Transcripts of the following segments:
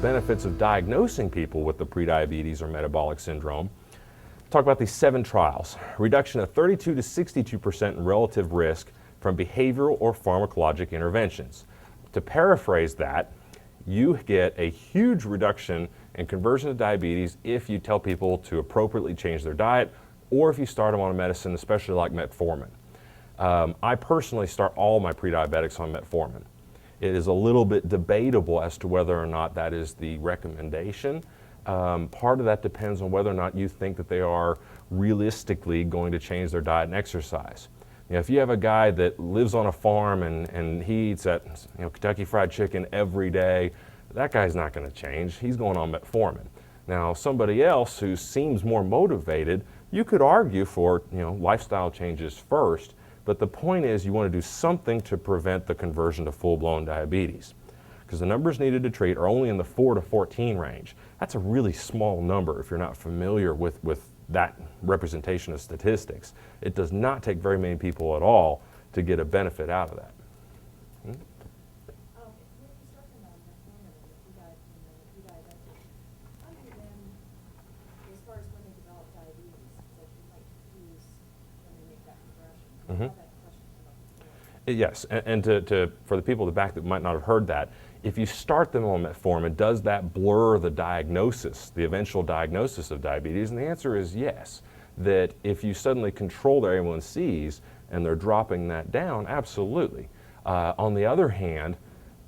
benefits of diagnosing people with the prediabetes or metabolic syndrome, talk about these 7 trials. Reduction of 32 to 62% in relative risk from behavioral or pharmacologic interventions. To paraphrase that, you get a huge reduction in conversion to diabetes if you tell people to appropriately change their diet or if you start them on a medicine, especially like metformin. I personally start all my pre-diabetics on metformin. It is a little bit debatable as to whether or not that is the recommendation. Part of that depends on whether or not you think that they are realistically going to change their diet and exercise. You know, if you have a guy that lives on a farm and he eats at Kentucky Fried Chicken every day, that guy's not going to change. He's going on metformin. Now, somebody else who seems more motivated, you could argue for lifestyle changes first, but the point is you want to do something to prevent the conversion to full-blown diabetes. Because the numbers needed to treat are only in the 4 to 14 range. That's a really small number if you're not familiar with that representation of statistics. It does not take very many people at all to get a benefit out of that. Yes, and for the people in the back that might not have heard that, if you start them on metformin, does that blur the diagnosis, the eventual diagnosis of diabetes? And the answer is yes, that if you suddenly control their A1Cs and they're dropping that down, absolutely. On the other hand,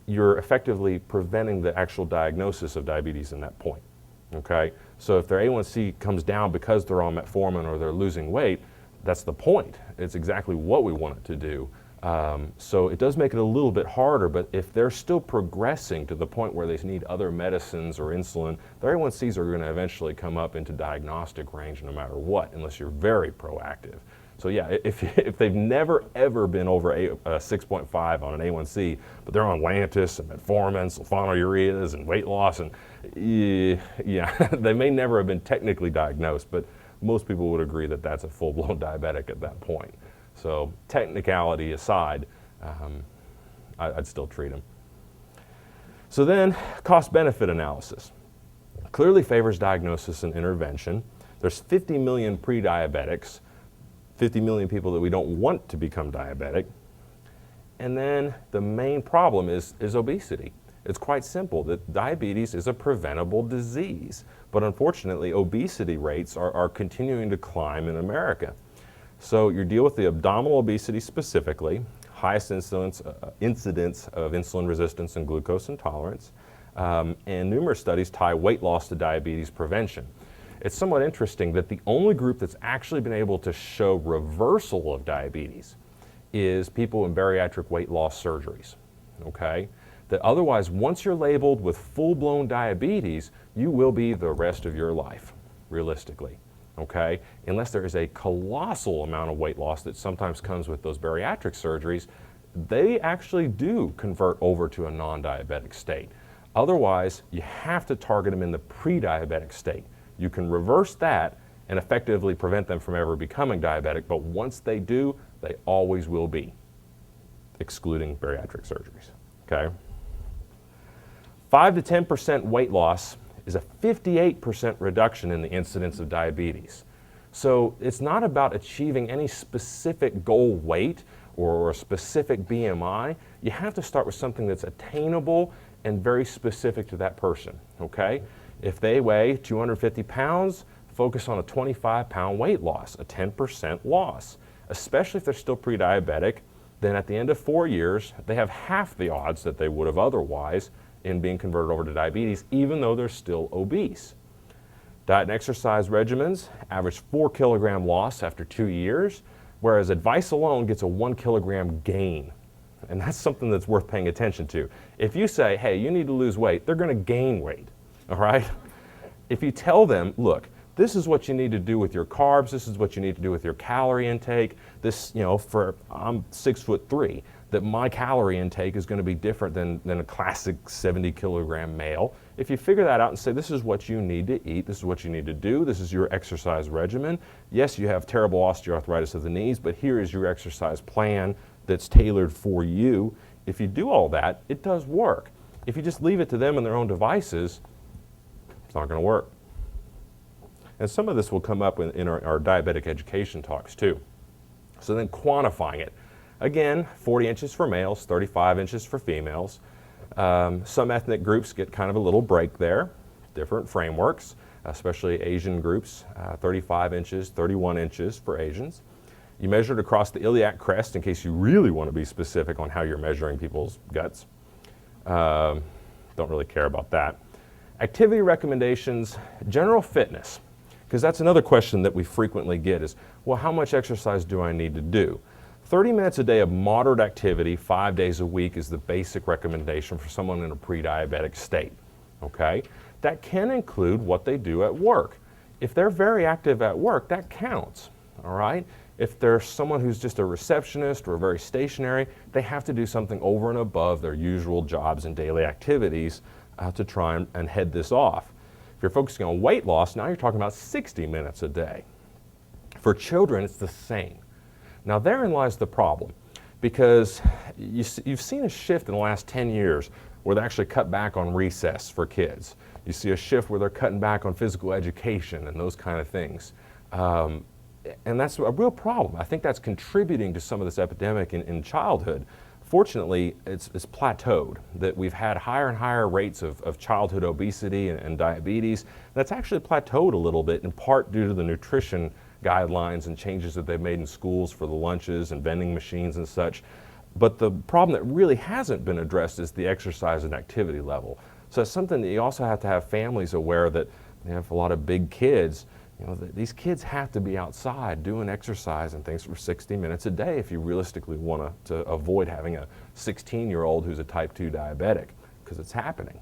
you're effectively preventing the actual diagnosis of diabetes in that point, okay? So if their A1C comes down because they're on metformin or they're losing weight, that's the point. It's exactly what we want it to do. So it does make it a little bit harder, but if they're still progressing to the point where they need other medicines or insulin, their A1Cs are going to eventually come up into diagnostic range no matter what, unless you're very proactive. So yeah, if they've never ever been over 6.5 on an A1C, but they're on Lantus and metformin, sulfonylureas and weight loss, and yeah, they may never have been technically diagnosed, but most people would agree that that's a full-blown diabetic at that point. So technicality aside, I'd still treat them. So then, cost-benefit analysis. Clearly favors diagnosis and intervention. There's 50 million pre-diabetics, 50 million people that we don't want to become diabetic. And then the main problem is obesity. It's quite simple that diabetes is a preventable disease, but unfortunately obesity rates are continuing to climb in America. So you deal with the abdominal obesity specifically, highest incidence of insulin resistance and glucose intolerance, and numerous studies tie weight loss to diabetes prevention. It's somewhat interesting that the only group that's actually been able to show reversal of diabetes is people in bariatric weight loss surgeries, okay? That otherwise, once you're labeled with full-blown diabetes, you will be the rest of your life, realistically. Okay, unless there is a colossal amount of weight loss that sometimes comes with those bariatric surgeries, they actually do convert over to a non-diabetic state. Otherwise, you have to target them in the pre-diabetic state. You can reverse that and effectively prevent them from ever becoming diabetic, but once they do, they always will be, excluding bariatric surgeries. Okay, 5 to 10% weight loss is a 58% reduction in the incidence of diabetes. So it's not about achieving any specific goal weight or a specific BMI. You have to start with something that's attainable and very specific to that person, okay? If they weigh 250 pounds, focus on a 25-pound weight loss, a 10% loss. Especially if they're still pre-diabetic, then at the end of 4 years, they have half the odds that they would have otherwise in being converted over to diabetes, even though they're still obese. Diet and exercise regimens average 4 kilogram loss after 2 years, whereas advice alone gets a 1 kilogram gain. And that's something that's worth paying attention to. If you say, hey, you need to lose weight, they're gonna gain weight, all right? If you tell them, look, this is what you need to do with your carbs, this is what you need to do with your calorie intake, this, I'm 6'3", that my calorie intake is going to be different than a classic 70 kilogram male. If you figure that out and say, this is what you need to eat, this is what you need to do, this is your exercise regimen. Yes, you have terrible osteoarthritis of the knees, but here is your exercise plan that's tailored for you. If you do all that, it does work. If you just leave it to them and their own devices, it's not going to work. And some of this will come up in our diabetic education talks too. So then quantifying it. Again, 40 inches for males, 35 inches for females. Some ethnic groups get kind of a little break there, different frameworks, especially Asian groups, 35 inches, 31 inches for Asians. You measure it across the iliac crest in case you really want to be specific on how you're measuring people's guts. Don't really care about that. Activity recommendations, general fitness, because that's another question that we frequently get is, well, how much exercise do I need to do? 30 minutes a day of moderate activity, 5 days a week is the basic recommendation for someone in a pre-diabetic state, okay? That can include what they do at work. If they're very active at work, that counts, all right? If there's someone who's just a receptionist or very stationary, they have to do something over and above their usual jobs and daily activities to try and head this off. If you're focusing on weight loss, now you're talking about 60 minutes a day. For children, it's the same. Now therein lies the problem, because you've seen a shift in the last 10 years where they actually cut back on recess for kids. You see a shift where they're cutting back on physical education and those kind of things. And that's a real problem. I think that's contributing to some of this epidemic in childhood. Fortunately, it's plateaued, that we've had higher and higher rates of childhood obesity and diabetes. That's actually plateaued a little bit, in part due to the nutrition guidelines and changes that they've made in schools for the lunches and vending machines and such. But the problem that really hasn't been addressed is the exercise and activity level. So it's something that you also have to have families aware that they have a lot of big kids. You know, these kids have to be outside doing exercise and things for 60 minutes a day if you realistically want to avoid having a 16-year-old who's a type 2 diabetic, because it's happening.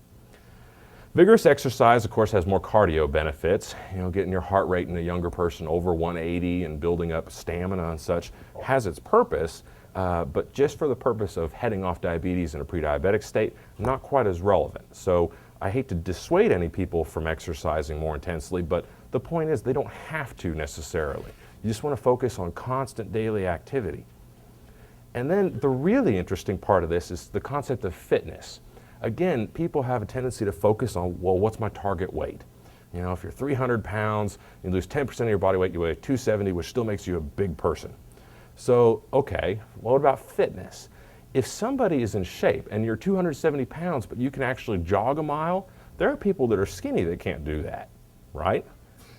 Vigorous exercise, of course, has more cardio benefits. You know, getting your heart rate in a younger person over 180 and building up stamina and such has its purpose, but just for the purpose of heading off diabetes in a pre-diabetic state, not quite as relevant. So I hate to dissuade any people from exercising more intensely, but the point is they don't have to necessarily. You just want to focus on constant daily activity. And then the really interesting part of this is the concept of fitness. Again, people have a tendency to focus on, well, what's my target weight? You know, if you're 300 pounds, you lose 10% of your body weight, you weigh 270, which still makes you a big person. So, okay, what about fitness? If somebody is in shape and you're 270 pounds, but you can actually jog a mile, there are people that are skinny that can't do that, right?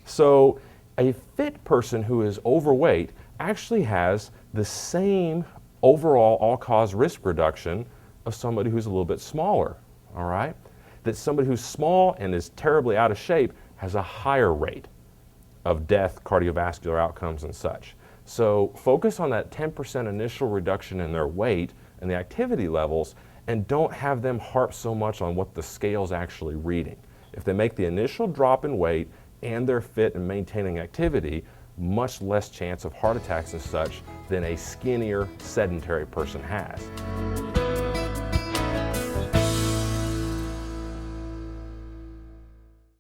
So a fit person who is overweight actually has the same overall all-cause risk reduction of somebody who's a little bit smaller, all right? That somebody who's small and is terribly out of shape has a higher rate of death, cardiovascular outcomes, and such. So focus on that 10% initial reduction in their weight and the activity levels, and don't have them harp so much on what the scale's actually reading. If they make the initial drop in weight and they're fit and maintaining activity, much less chance of heart attacks and such than a skinnier, sedentary person has.